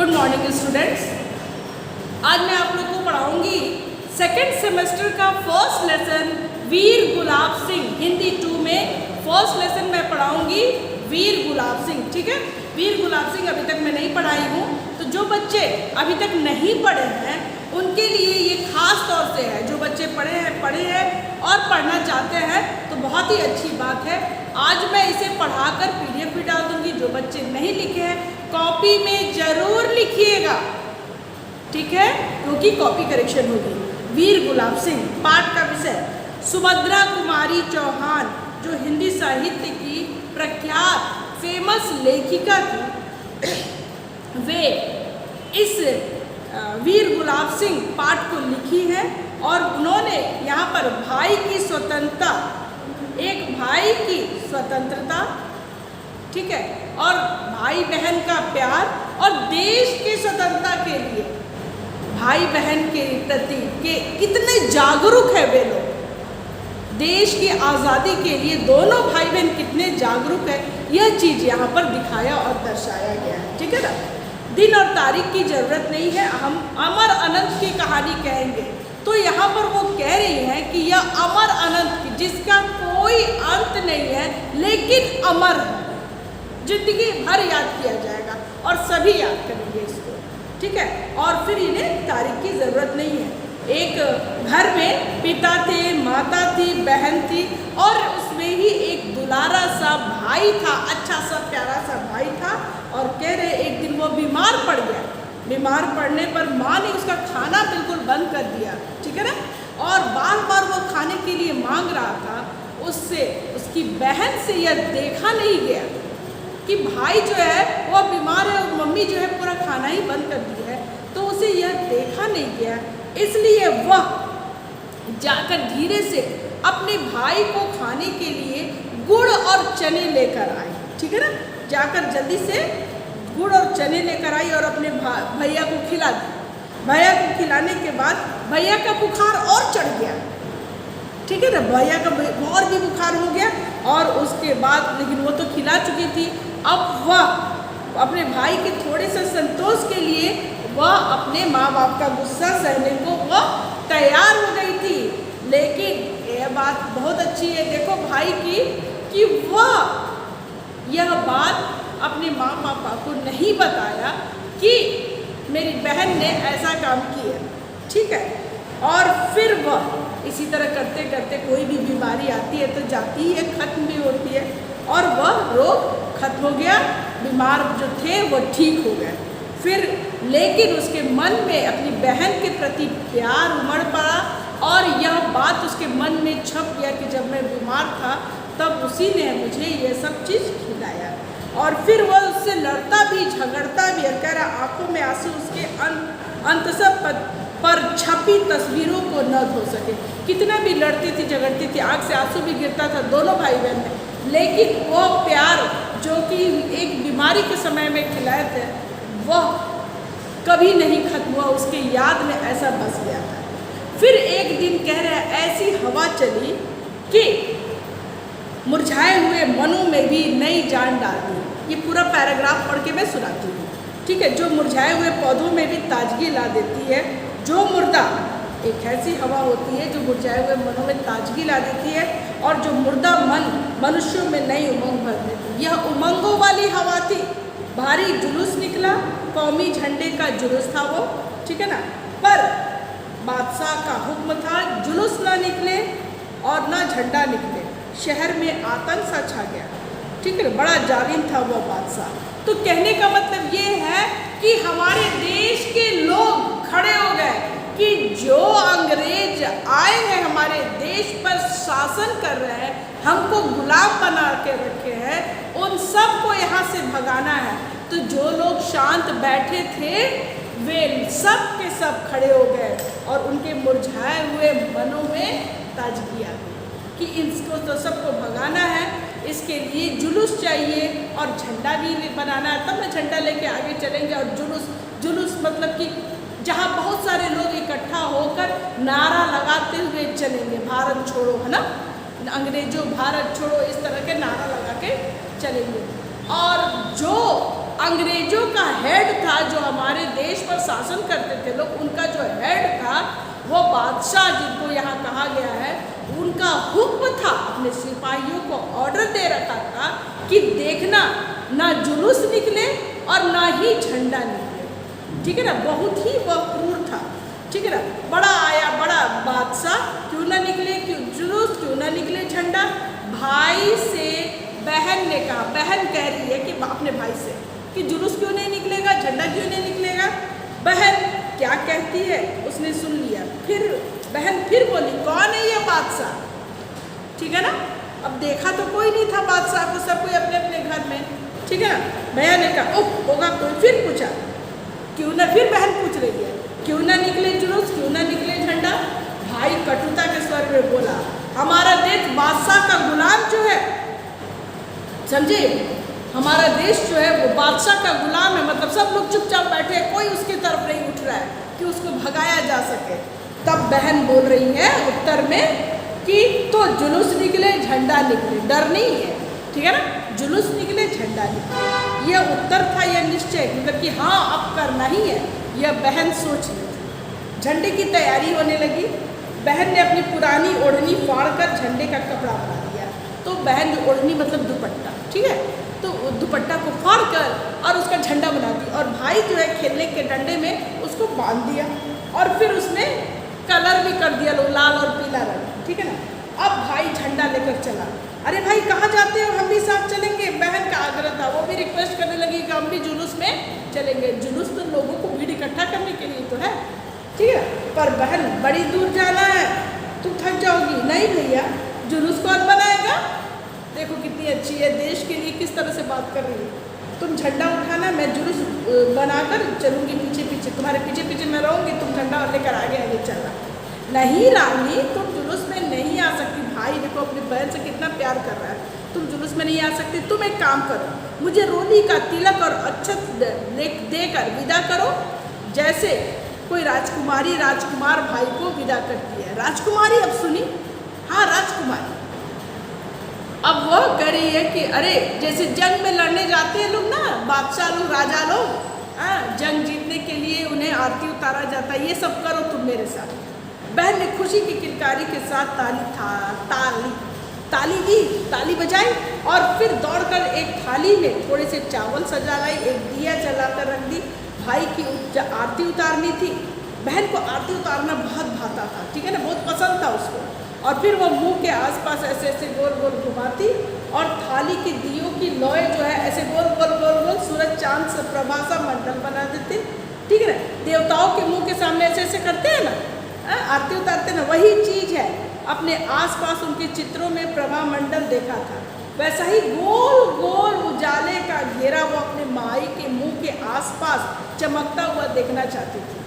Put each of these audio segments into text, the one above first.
Good morning students. आज मैं आप लोग को पढ़ाऊंगी सेकेंड सेमेस्टर का फर्स्ट लेसन वीर गुलाब सिंह हिंदी 2 में। फर्स्ट लेसन मैं पढ़ाऊंगी वीर गुलाब सिंह, ठीक है। वीर गुलाब सिंह अभी तक मैं नहीं पढ़ाई हूँ, तो जो बच्चे अभी तक नहीं पढ़े हैं उनके लिए ये खास तौर से है। जो बच्चे पढ़े हैं और पढ़ना चाहते हैं तो बहुत ही अच्छी बात है। आज मैं इसे पढ़ाकर PDF भी डाल दूंगी। जो बच्चे नहीं लिखे हैं कॉपी में ज़रूर लिखिएगा, ठीक है, क्योंकि कॉपी करेक्शन होगी। वीर गुलाब सिंह पाठ का विषय सुभद्रा कुमारी चौहान, जो हिंदी साहित्य की प्रख्यात फेमस लेखिका थी, वे इस वीर गुलाब सिंह पाठ को लिखी है। और उन्होंने यहाँ पर भाई की स्वतंत्रता, एक भाई की स्वतंत्रता, ठीक है, और भाई बहन का प्यार और देश की स्वतंत्रता के लिए भाई बहन के प्रति के कितने जागरूक है वे लोग। देश की आज़ादी के लिए दोनों भाई बहन कितने जागरूक है, यह चीज़ यहाँ पर दिखाया और दर्शाया गया है, ठीक है ना। दिन और तारीख की ज़रूरत नहीं है, हम अमर अनंत की कहानी कहेंगे। तो यहाँ पर वो कह रही हैं कि यह अमर अनंत की, जिसका कोई अंत नहीं है लेकिन अमर है, जिंदगी भर याद किया जाएगा और सभी याद करेंगे इसको, ठीक है। और फिर इन्हें तारीख की ज़रूरत नहीं है। एक घर में पिता थे, माता थी, बहन थी और उसमें ही एक दुलारा सा भाई था, अच्छा सा प्यारा सा भाई था। और कह रहे एक दिन वो बीमार पड़ गया। बीमार पड़ने पर माँ ने उसका खाना बिल्कुल बंद कर दिया, ठीक है ना। और बार बार वो खाने के लिए मांग रहा था। उससे उसकी बहन से यह देखा नहीं गया कि भाई जो है वो बीमार है और मम्मी जो है पूरा खाना ही बंद कर दी है, तो उसे यह देखा नहीं गया। इसलिए वह जाकर धीरे से अपने भाई को खाने के लिए गुड़ और चने लेकर आई, ठीक है ना। जाकर जल्दी से गुड़ और चने लेकर आई और अपने भैया को खिला दी। भैया को खिलाने के बाद भैया का बुखार और चढ़ गया, ठीक है ना। भैया का और भी बुखार हो गया और उसके बाद, लेकिन वो तो खिला चुकी थी, अब वह अपने भाई के थोड़े से संतोष के लिए वह अपने माँ बाप का गुस्सा सहने को वह तैयार हो गई थी। लेकिन यह बात बहुत अच्छी है, देखो भाई की, कि वह यह बात अपने माँ पापा को नहीं बताया कि मेरी बहन ने ऐसा काम किया, ठीक है। और फिर वह इसी तरह करते करते कोई भी बीमारी आती है तो जाती है, खत्म भी होती है, और वह रोग खत्म हो गया। बीमार जो थे वो ठीक हो गए। फिर लेकिन उसके मन में अपनी बहन के प्रति प्यार उमड़ पड़ा और यह बात उसके मन में छप गया कि जब मैं बीमार था तब उसी ने मुझे ये सब चीज़ खिलाया। और फिर वह उससे लड़ता भी झगड़ता भी, कह रहा आंखों में आंसू उसके अंतसब पर छपी तस्वीरों को न धो सके। कितना भी लड़ती थी झगड़ती थी, आँख से आंसू भी गिरता था दोनों भाई बहन में, लेकिन वो प्यार जो कि एक बीमारी के समय में खिलाए थे वह कभी नहीं खत्म हुआ, उसके याद में ऐसा बस गया था। फिर एक दिन कह रहे ऐसी हवा चली कि मुरझाए हुए मनों में भी नई जान डाल दी। ये पूरा पैराग्राफ पढ़ के मैं सुनाती हूँ, ठीक है। जो मुरझाए हुए पौधों में भी ताजगी ला देती है, जो मुर्दा, एक ऐसी हवा होती है जो मुरझाए हुए मनों में ताजगी ला देती है और जो मुर्दा मन मनुष्यों में नई उमंग भर देती है। यह उमंगों वाली हवा थी। भारी जुलूस निकला, कौमी झंडे का जुलूस था वो, ठीक है ना। पर बादशाह का हुक्म था जुलूस ना निकले और ना झंडा निकले। शहर में आतंक सा छा गया, ठीक है। बड़ा जालिम था वो बादशाह। तो कहने का मतलब ये है कि हमारे देश के लोग खड़े हो गए कि जो अंग्रेज आए हैं हमारे देश पर शासन कर रहे हैं, हमको गुलाम बना के रखे हैं, उन सब को यहाँ से भगाना है। तो जो लोग शांत बैठे थे वे सब के सब खड़े हो गए और उनके मुरझाए हुए मनों में ताजगी आ गई कि इसको तो सबको भगाना है, इसके लिए जुलूस चाहिए और झंडा भी बनाना है, तब ना झंडा लेके आगे चलेंगे। और जुलूस मतलब कि जहाँ बहुत सारे लोग इकट्ठा होकर नारा लगाते हुए चलेंगे, भारत छोड़ो, है ना, अंग्रेजों भारत छोड़ो, इस तरह के नारा लगा के चलेंगे। और जो अंग्रेजों का हेड था, जो हमारे देश पर शासन करते थे लोग, उनका जो हेड था वो बादशाह, जिनको यहाँ कहा गया है, उनका हुक्म था, अपने सिपाहियों को ऑर्डर दे रखा था कि देखना ना जुलूस निकले और ना ही झंडा निकले। ठीक है ना, बहुत ही वह क्रूर था। ठीक है ना, बड़ा आया बड़ा बादशाह, क्यों ना निकले क्यों जुलूस, क्यों ना निकले झंडा। भाई से बहन ने कहा, बहन कह रही है कि अपने भाई से कि जुलूस क्यों नहीं निकलेगा, झंडा क्यों नहीं निकलेगा। बहन क्या कहती है उसने सुन लिया। फिर बहन फिर बोली, कौन है ये बादशाह। ठीक है ना, अब देखा तो कोई नहीं था बादशाह को, सब कोई अपने अपने घर में। ठीक है ना, भैया ने कहा ओह होगा कोई। फिर पूछा क्यों ना, फिर बहन पूछ रही है क्यों ना निकले जुलूस, क्यों ना निकले झंडा। भाई कटुता के स्वर में बोला, हमारा देश बादशाह का गुलाम जो है, समझे, हमारा देश जो है वो बादशाह का गुलाम है। मतलब सब लोग चुपचाप बैठे हैं, कोई उसकी तरफ नहीं उठ रहा है कि उसको भगाया जा सके। तब बहन बोल रही है उत्तर में कि तो जुलूस निकले झंडा निकले, डर नहीं है। ठीक है ना, जुलूस निकले झंडा निकले, यह उत्तर था, यह निश्चय, मतलब कि हाँ अब करना ही है। यह बहन सोच रही थी। झंडे की तैयारी होने लगी। बहन ने अपनी पुरानी ओढ़नी फाड़कर झंडे का कपड़ा बना दिया। तो बहन जो ओढ़नी मतलब दुपट्टा, ठीक है, तो दुपट्टा को फाड़ कर और उसका झंडा बना दिया। और भाई जो है खेलने के डंडे में उसको बांध दिया और फिर उसमें कलर भी कर दिया लोग, लाल और पीला रंग। ठीक है ना, अब भाई झंडा लेकर चला। अरे भाई कहाँ जाते हो, हम भी साथ चलेंगे। बहन का आग्रह था, वो भी रिक्वेस्ट करने लगी कि हम भी जुलूस में चलेंगे। जुलूस तो लोगों को भीड़ इकट्ठा करने के लिए तो है, ठीक है, पर बहन बड़ी दूर जाना है, तुम थक जाओगी। नहीं भैया, जुलूस कौन बनाएगा। देखो कितनी अच्छी है, देश के लिए किस तरह से बात कर रही है। तुम झंडा उठाना, मैं जुलूस बनाकर चलूँगी पीछे पीछे, तुम्हारे पीछे पीछे मैं रहूँगी, तुम झंडा लेकर आगे आगे चलना। नहीं रानी, तुम जुलूस में नहीं आ सकती। भाई देखो अपनी बहन से कितना प्यार कर रहा है, तुम जुलूस में नहीं आ सकती। तुम एक काम करो, मुझे रोली का तिलक और अक्षत देकर विदा करो, जैसे कोई राजकुमारी राजकुमार भाई को विदा करती है। राजकुमारी अब सुनी, हाँ राजकुमारी। अब वो कह रही है कि अरे जैसे जंग में लड़ने जाते हैं लोग ना, बादशाह लोग, राजा लोग, जंग जीतने के लिए उन्हें आरती उतारा जाता है, ये सब करो तुम मेरे साथ। बहन ने खुशी की किलकारी के साथ ताली बजाई और फिर दौड़कर एक थाली में थोड़े से चावल सजा लाई, एक दिया जलाकर रख दी। भाई की आरती उतारनी थी। बहन को आरती उतारना बहुत भाता था, ठीक है ना, बहुत पसंद था उसको। और फिर वो मुंह के आसपास ऐसे ऐसे गोल गोल घुमाती और थाली के दियों की लोए जो है ऐसे गोल गोल गोल गोल सूरज चांद से प्रभा सा मंडल बना देते, ठीक है ना। देवताओं के मुंह के सामने ऐसे ऐसे करते हैं ना, आरती उतारते ना, वही चीज़ है। अपने आसपास उनके चित्रों में प्रभा मंडल देखा था, वैसा ही गोल गोल उजाले का घेरा वो अपने माई के मुंह के आसपास चमकता हुआ देखना चाहती थी।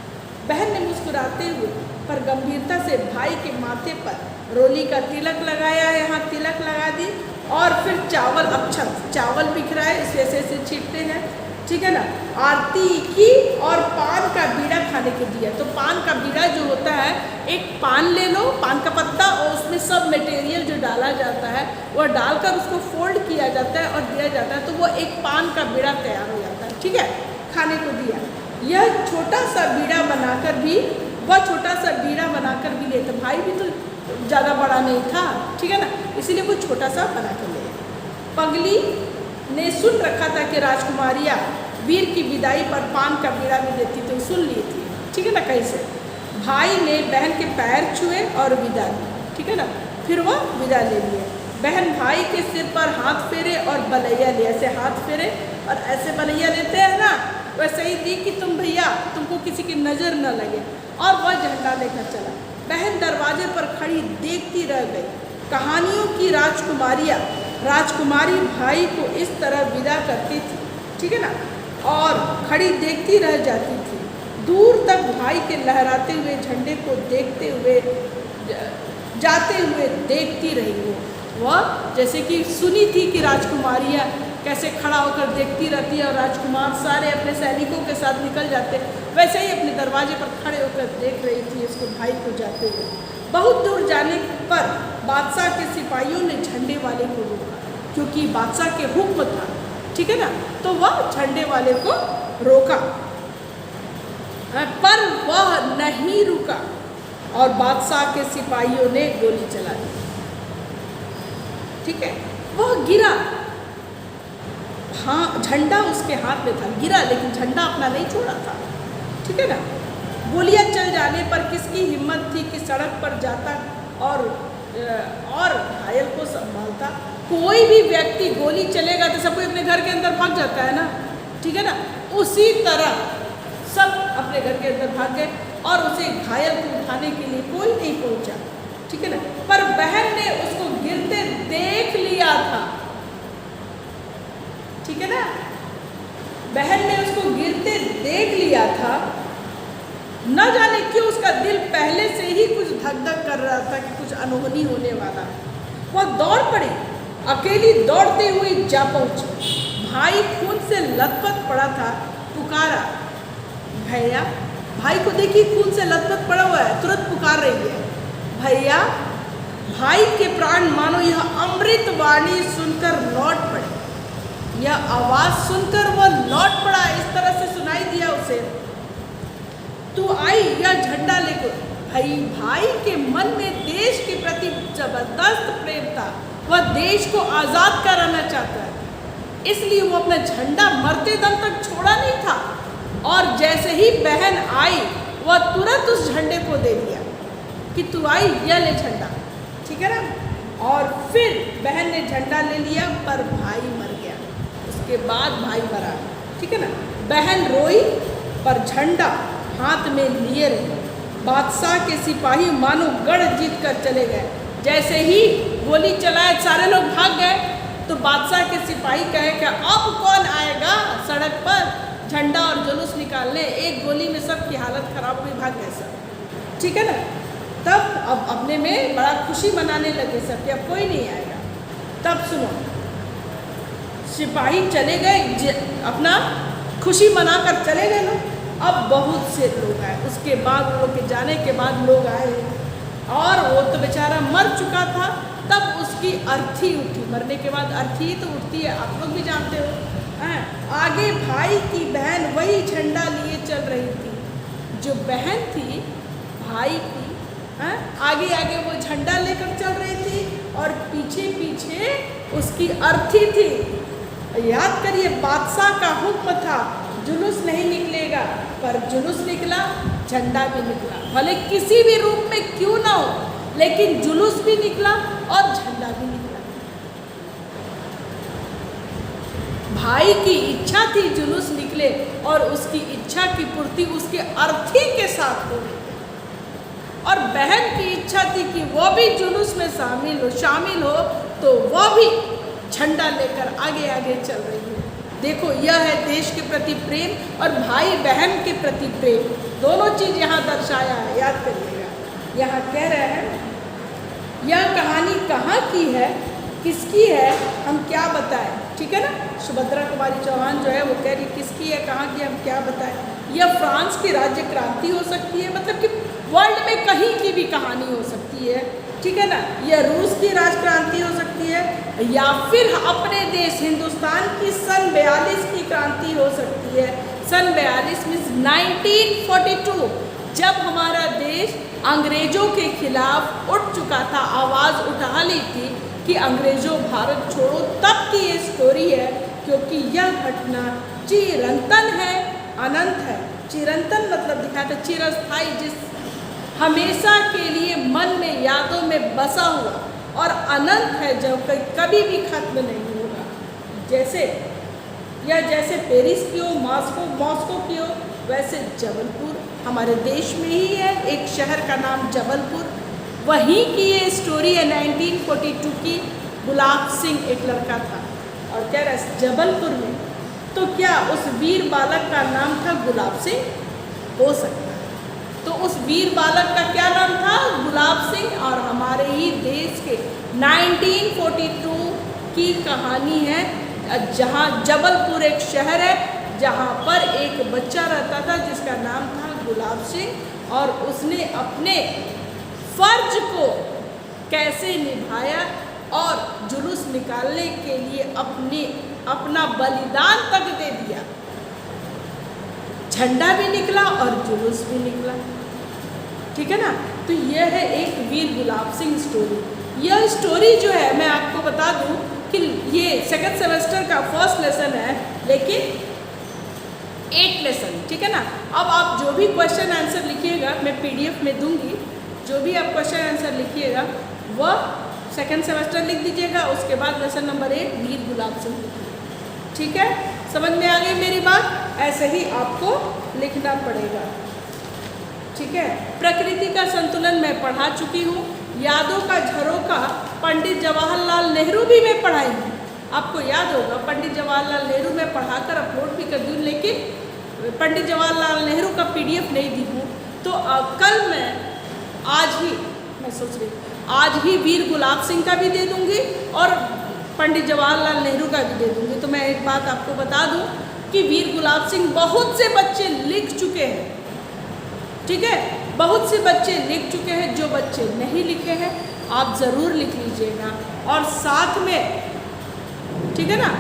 बहन ने मुस्कुराते हुए पर गंभीरता से भाई के माथे पर रोली का तिलक लगाया, यहाँ तिलक लगा दी और फिर चावल, अक्षत चावल बिखराए, इसे ऐसे छींटते हैं, ठीक है ना। आरती की और पान का बीड़ा खाने के दिया। तो पान का बीड़ा जो होता है, एक पान ले लो, पान का पत्ता, और उसमें सब मटेरियल जो डाला जाता है वह डालकर उसको फोल्ड किया जाता है और दिया जाता है, तो वो एक पान का बीड़ा तैयार हो जाता है, ठीक है, खाने को दिया। यह छोटा सा बीड़ा बनाकर भी, वह छोटा सा बीड़ा बनाकर भी लेते, भाई भी तो ज़्यादा बड़ा नहीं था, ठीक है ना, इसीलिए वो छोटा सा बना कर ले। पगली ने सुन रखा था कि राजकुमारियाँ वीर की विदाई पर पान का बीड़ा भी देती, तो सुन ली थी, ठीक है ना। कैसे भाई ने बहन के पैर छुए और विदा दी, ठीक है ना, फिर वो विदा ले लिए। बहन भाई के सिर पर हाथ फेरे और बलैया लिए, ऐसे हाथ फेरे और ऐसे बलैया लेते हैं ना, वैसे ही दी कि तुम भैया तुमको किसी की नज़र न लगे, और वह झंडा लेकर चला। बहन दरवाजे पर खड़ी देखती रह गई। कहानियों की राजकुमारियाँ, राजकुमारी भाई को इस तरह विदा करती थी, ठीक है ना, और खड़ी देखती रह जाती थी। दूर तक भाई के लहराते हुए झंडे को देखते हुए जाते हुए देखती रही वो। वह जैसे कि सुनी थी कि राजकुमारियाँ कैसे खड़ा होकर देखती रहती है और राजकुमार सारे अपने सैनिकों के साथ निकल जाते, वैसे ही अपने दरवाजे पर खड़े होकर देख रही थी उसको, भाई को जाते हुए। बहुत दूर जाने पर बादशाह के सिपाहियों ने झंडे वाले को रोका, क्योंकि बादशाह के हुक्म था, ठीक है ना। तो वह झंडे वाले को रोका, पर वह नहीं रुका और बादशाह के सिपाहियों ने गोली चला दी। ठीक है, वह गिरा, हाँ झंडा उसके हाथ में था, गिरा लेकिन झंडा अपना नहीं छोड़ा था। ठीक है ना। गोलियां चल जाने पर किसकी हिम्मत थी कि सड़क पर जाता और घायल को संभालता। कोई भी व्यक्ति गोली चलेगा तो सब कोई अपने घर के अंदर भाग जाता है ना। ठीक है ना। उसी तरह सब अपने घर के अंदर भाग गए और उसे घायल को उठाने के लिए कोई नहीं पहुंचा। ठीक है ना। पर बहन ने उसको गिरते देख लिया था। ठीक है ना। बहन ने उसको गिरते देख लिया था। न जाने क्यों उसका दिल पहले से ही कुछ धक धक कर रहा था कि कुछ अनहोनी होने वाला। वह दौड़ पड़ी, अकेली दौड़ते हुए जा पहुंची। भाई खून से लथपथ पड़ा था, पुकारा भैया। भाई को देखिए खून से लथपथ पड़ा हुआ है, तुरंत पुकार रही है भैया। भाई के प्राण मानो यह अमृत वाणी सुनकर लौट पड़े। यह आवाज सुनकर वह लौट पड़ा, इस तरह से सुनाई दिया उसे, तू आई यह झंडा लेकर। भाई के मन में देश के प्रति जबरदस्त प्रेम था। वह देश को आज़ाद कराना चाहता है, इसलिए वो अपना झंडा मरते दम तक छोड़ा नहीं था। और जैसे ही बहन आई वह तुरंत उस झंडे को दे दिया कि तू आई यह ले झंडा। ठीक है ना। और फिर बहन ने झंडा ले लिया पर भाई मर गया। उसके बाद भाई मरा। ठीक है ना। बहन रोई पर झंडा हाथ में लिए रहे। बादशाह के सिपाही मानो गढ़ जीत कर चले गए। जैसे ही गोली चलाए सारे लोग भाग गए तो बादशाह के सिपाही कहे कि अब कौन आएगा सड़क पर झंडा और जुलूस निकालने। एक गोली में सबकी हालत खराब हुई, भाग गए सब। ठीक है ना। तब अब अपने में बड़ा खुशी मनाने लगे सब कि अब कोई नहीं आएगा। तब सुनो, सिपाही चले गए, अपना खुशी मनाकर चले गए लोग। अब बहुत से लोग आए। उसके बाद लोग के जाने के बाद लोग आए और वो तो बेचारा मर चुका था। तब उसकी अर्थी उठी। मरने के बाद अर्थी तो उठती है, आप लोग भी जानते हो। आगे भाई की बहन वही झंडा लिए चल रही थी। जो बहन थी भाई की, आगे आगे वो झंडा लेकर चल रही थी और पीछे पीछे उसकी अर्थी थी। याद करिए, बादशाह का हुक्म था जुलूस नहीं निकलेगा, पर जुलूस निकला, झंडा भी निकला। भले किसी भी रूप में क्यों ना हो, लेकिन जुलूस भी निकला और झंडा भी निकला। भाई की इच्छा थी जुलूस निकले और उसकी इच्छा की पूर्ति उसके अर्थी के साथ हो गई। और बहन की इच्छा थी कि वो भी जुलूस में शामिल हो तो वह भी झंडा लेकर आगे आगे चल रही है। देखो, यह है देश के प्रति प्रेम और भाई बहन के प्रति प्रेम। दोनों चीज़ यहाँ दर्शाया है, याद करिएगा। यहाँ कह रहे हैं यह कहानी कहाँ की है, किसकी है, हम क्या बताएं। ठीक है ना। सुभद्रा कुमारी चौहान जो है वो कह रही किसकी है, कहाँ की, हम क्या बताएं। यह फ्रांस की राज्य क्रांति हो सकती है, मतलब कि वर्ल्ड में कहीं की भी कहानी हो सकती है। ठीक है ना। यह रूस की राजक्रांति हो सकती है या फिर अपने देश हिंदुस्तान की सन 42 की क्रांति हो सकती है। सन 42 मीन्स 1942, जब हमारा देश अंग्रेजों के खिलाफ उठ चुका था, आवाज़ उठा ली थी कि अंग्रेजों भारत छोड़ो, तब की ये स्टोरी है। क्योंकि यह घटना चिरंतन है, अनंत है। चिरंतन मतलब दिखाता चिरस्थायी, जिस हमेशा के लिए मन में यादों में बसा हुआ, और अनंत है जो कभी भी खत्म नहीं होगा। जैसे पेरिस की हो, मॉस्को की हो, वैसे जबलपुर हमारे देश में ही है, एक शहर का नाम जबलपुर, वहीं की ये स्टोरी है 1942 की। गुलाब सिंह एक लड़का था और कह रहा है जबलपुर में, तो क्या उस वीर बालक का नाम था गुलाब सिंह? हो सकता है। तो उस वीर बालक का क्या नाम था? गुलाब सिंह। और हमारे ही देश के 1942 की कहानी है, जहाँ जबलपुर एक शहर है, जहाँ पर एक बच्चा रहता था जिसका नाम था गुलाब सिंह, और उसने अपने फर्ज को कैसे निभाया और जुलूस निकालने के लिए अपने अपना बलिदान तक दे दिया। झंडा भी निकला और जुलूस भी निकला, ठीक है ना। तो यह है एक वीर गुलाब सिंह स्टोरी। यह स्टोरी जो है मैं आपको बता दूं कि ये सेकंड सेमेस्टर का फर्स्ट लेसन है, लेकिन 8 लेसन, ठीक है ना। अब आप जो भी क्वेश्चन आंसर लिखिएगा मैं PDF में दूंगी, जो भी आप क्वेश्चन आंसर लिखिएगा वह सेकंड सेमेस्टर लिख दीजिएगा, उसके बाद लेसन नंबर 8 वीर गुलाब सिंह लिखिएगा, ठीक है। समझ में आ गई मेरी बात? ऐसे ही आपको लिखना पड़ेगा, ठीक है। प्रकृति का संतुलन मैं पढ़ा चुकी हूँ। यादों का झरोखा पंडित जवाहरलाल नेहरू भी मैं पढ़ाई हूँ, आपको याद होगा। पंडित जवाहरलाल नेहरू में पढ़ाकर अपलोड भी कर दूँ, लेकिन पंडित जवाहरलाल नेहरू का PDF नहीं दी हूँ। तो कल मैं मैं सोच रही आज ही वीर गुलाब सिंह का भी दे दूँगी और पंडित जवाहरलाल नेहरू का भी दे दूँगी। तो मैं एक बात आपको बता दूँ कि वीर गुलाब सिंह बहुत से बच्चे लिख चुके हैं, ठीक है। बहुत से बच्चे लिख चुके हैं, जो बच्चे नहीं लिखे हैं आप ज़रूर लिख लीजिएगा। और साथ में, ठीक है ना,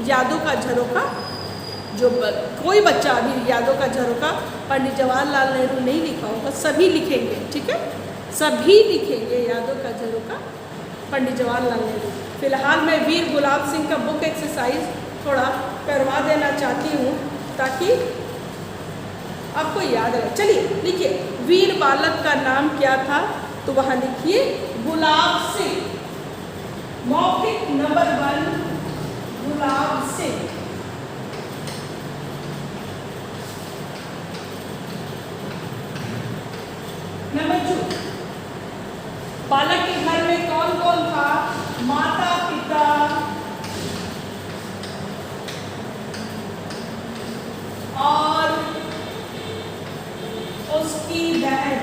यादों का झरोखा, जो कोई बच्चा अभी यादों का झरोखा पंडित जवाहरलाल नेहरू नहीं लिखा होगा, सभी लिखेंगे, ठीक है। सभी लिखेंगे यादों का झरोखा पंडित जवाहरलाल नेहरू। फिलहाल मैं वीर गुलाब सिंह का बुक एक्सरसाइज थोड़ा करवा देना चाहती हूँ ताकि आपको याद रहे। चलिए लिखिए, वीर बालक का नाम क्या था? तो वहाँ लिखिए गुलाब सिंह। मौखिक नंबर 1 गुलाब सिंह। नंबर 2, बालक के घर में कौन कौन था? माता पिता और उसकी बहन,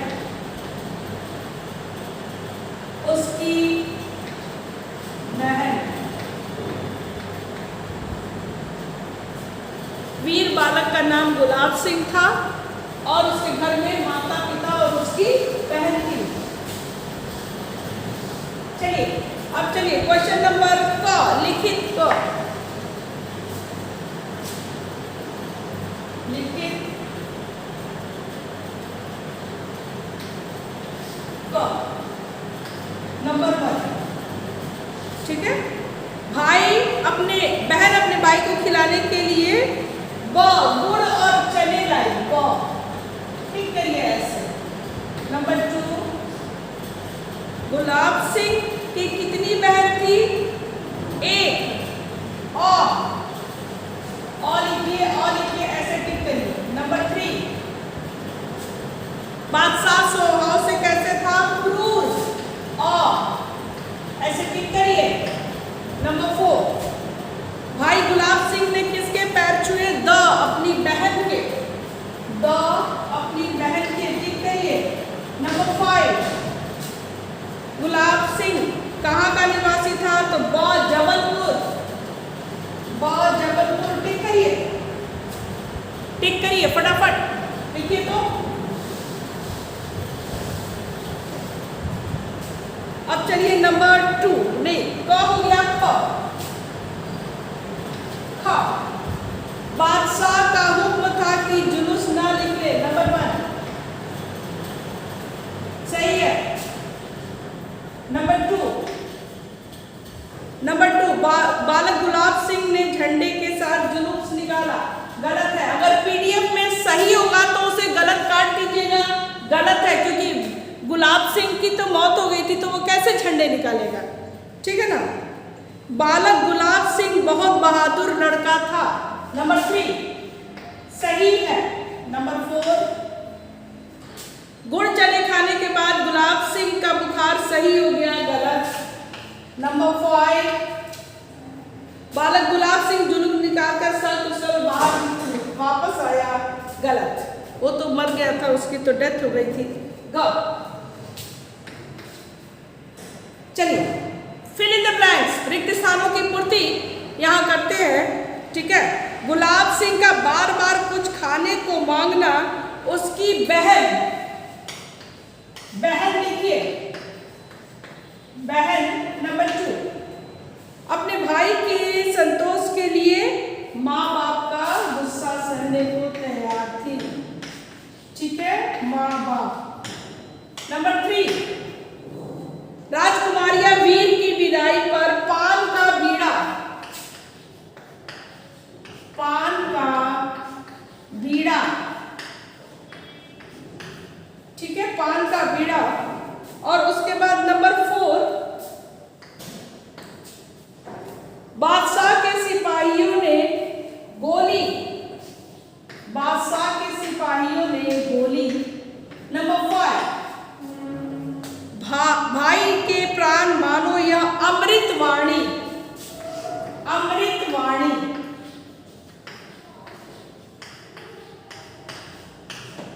वीर बालक का नाम गुलाब सिंह था और उसके घर में माता पिता और उसकी बहन थी। चलिए अब चलिए क्वेश्चन नंबर क, लिखित क, लिखित नंबर 1, ठीक है। बहन अपने भाई को खिलाने के लिए गुड़ और चने लाई, ठीक करिए ऐसे। नंबर 2, गुलाब सिंह की कितनी बहन थी? 1। और लिखिए ऐसे टिक करिए। नंबर 3, बादशाह स्वभाव से कैसे था? क्रूर, ऐसे टिक करिए। नंबर 4, भाई गुलाब सिंह ने किसके पैर छुए? अपनी बहन के, टिक करिए। नंबर 5, गुलाब सिंह कहाँ का निवासी था? तो जबलपुर, टिक करिए फटाफट लिखिए। तो अब चलिए नंबर 2, नहीं क हो गया, ख, बादशाह का हुक्म था कि जुलूस ना निकले। नंबर 1 सही है। नंबर 2 बालक गुलाब सिंह ने झंडे के साथ जुलूस निकाला, गलत है। अगर PDF में सही होगा तो उसे गलत काट दीजिएगा, गलत है, क्योंकि गुलाब सिंह की तो मौत हो गई थी तो वो कैसे झंडे निकालेगा, ठीक है ना। बालक गुलाब सिंह बहुत बहादुर लड़का था। नंबर 3 सही है। नंबर 4, गुड़ चने खाने के बाद गुलाब सिंह का बुखार सही हो गया, गलत। नंबर 5, बालक गुलाब सिंह जुलूस निकालकर सकुशल बाहर वापस आया, गलत। वो तो मर गया था, उसकी तो डेथ हो गई थी। चलिए फिल इन द ब्लैंक्स, रिक्त स्थानों की पूर्ति यहाँ करते हैं, ठीक है। गुलाब सिंह का बार बार कुछ खाने को मांगना, उसकी बहन लिखिए, बहन। नंबर 2 अपने भाई के संतोष के लिए माँ बाप का गुस्सा सहने को तैयार थी। ठीक है, माँ बाप। नंबर 3, राजकुमारियां वीर की विदाई पर पान का बीड़ा, पान का बीड़ा, ठीक है, पान का बीड़ा। और उसके बाद नंबर 4, बादशाह के सिपाहियों ने गोली, बादशाह के सिपाहियों ने गोली। नंबर 5, भाई के प्राण मानो या अमृतवाणी, अमृतवाणी,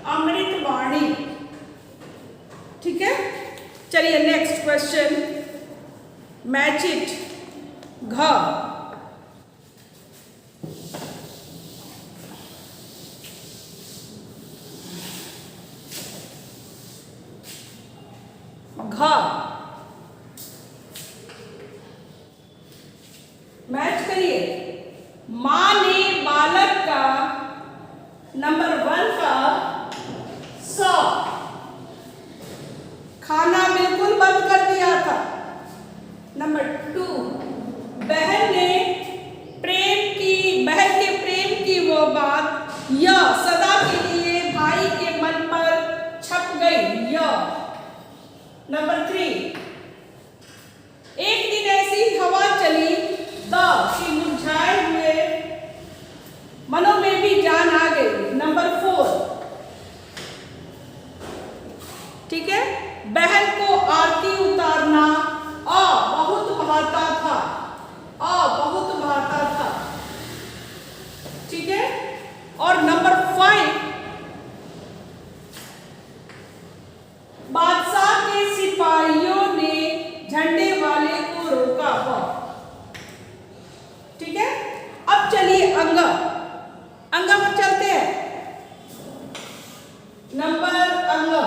अमृतवाणी। ठीक है, चलिए नेक्स्ट क्वेश्चन, मैच इट। घ, घ, मैच करिए। मां ने बालक का नंबर 1 का स खाना बिल्कुल बंद कर दिया था। नंबर 2, बहन ने बहन के प्रेम की वो बात यह सदा के लिए भाई के मन पर छप गई। यह। नंबर 3, एक दिन ऐसी हवा चली कि मुरझाए हुए मनों में भी जान आ गई। नंबर 4, ठीक है, बहन को आरती उतारना बहुत भाता था, बहुत भाता था। ठीक है, और नंबर 5, बादशाह के सिपाहियों ने झंडे वाले को रोका। ठीक है, अब चलिए अंगा पर चलते हैं। नंबर अंगा,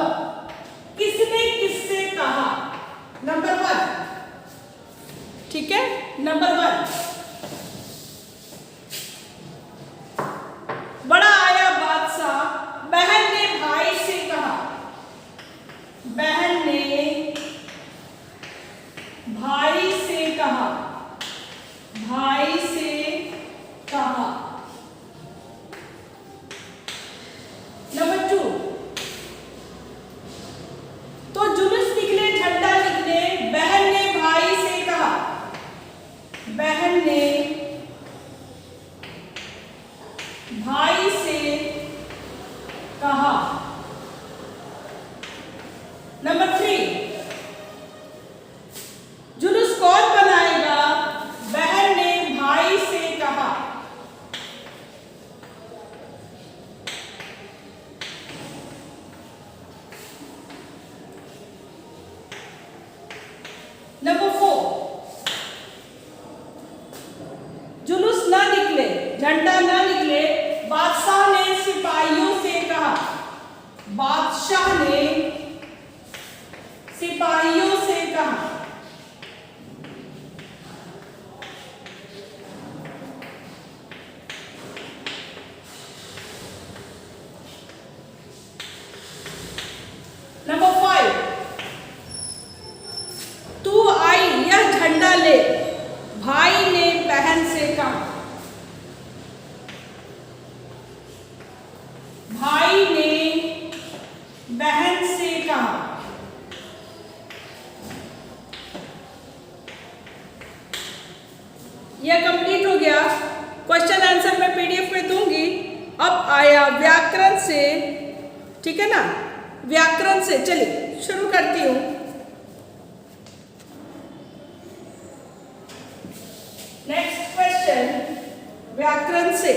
किसने किससे कहा? नंबर 1, ठीक है, नंबर 1, बड़ा आया बादशाह, बहन ने भाई से कहा, बहन ने भाई से कहा, भाई से कहा। नंबर 2, तो जुलूस निकले झंडा निकले, बहन ने भाई से कहा, बहन ने भाई से कहा। नंबर 3, जुलूस कौन बनाएगा, बहन ने भाई से कहा। नंबर 4, जुलूस ना निकले, झंडा ना निकले, बादशाह ने सिपाहियों से कहा, बादशाह ने सिपाहियों से कहा। नंबर 5, तू आई यह झंडा ले, भाई ने बहन से कहा, भाई ने बहन से कहा। यह कंप्लीट हो गया। क्वेश्चन आंसर मैं पीडीएफ में दूंगी। अब आया व्याकरण से, ठीक है ना, व्याकरण से चलिए शुरू करती हूं। नेक्स्ट क्वेश्चन व्याकरण से।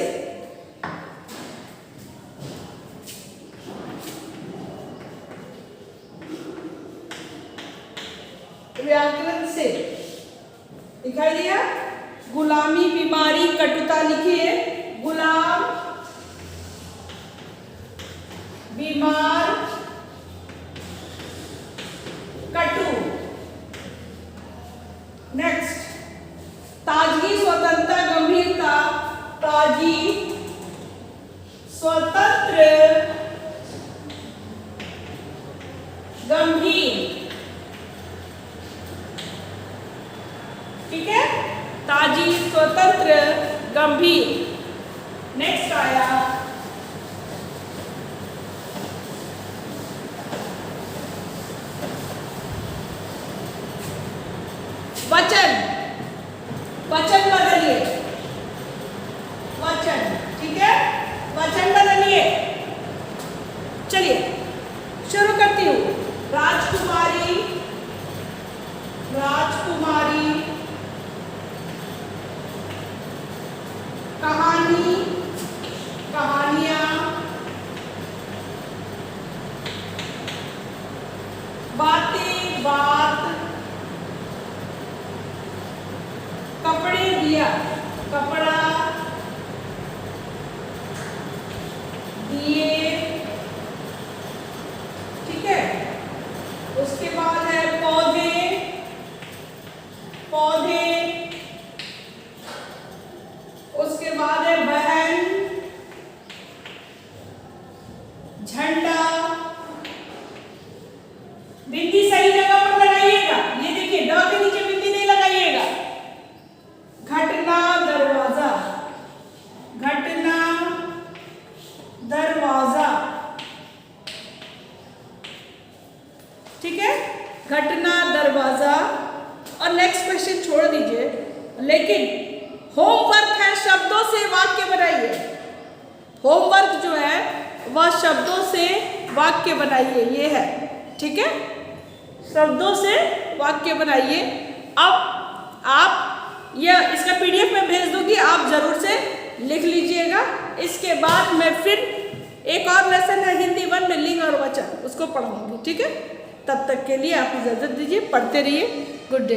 व्याकरण से दिखाई दिया, गुलामी, बीमारी, कटुता लिखिए। गुलाम, बीमार, कटु। नेक्स्ट झंडा, बिंदी सही जगह पर लगाइएगा, ये देखिए ड के नीचे बिंदी नहीं लगाइएगा। घटना दरवाजा, घटना दरवाजा, ठीक है, घटना दरवाजा। और नेक्स्ट क्वेश्चन छोड़ दीजिए, लेकिन होमवर्क है शब्दों से वाक्य बनाइए। होमवर्क जो है वह शब्दों से वाक्य बनाइए, ये है, ठीक है, शब्दों से वाक्य बनाइए। अब आप यह इसका पीडीएफ में भेज दूंगी, आप जरूर से लिख लीजिएगा। इसके बाद मैं फिर एक और लेसन है हिंदी 1 में लिंग और वचन, उसको पढ़ाऊंगी, ठीक है। तब तक के लिए आप इजाजत दीजिए, पढ़ते रहिए। Good day.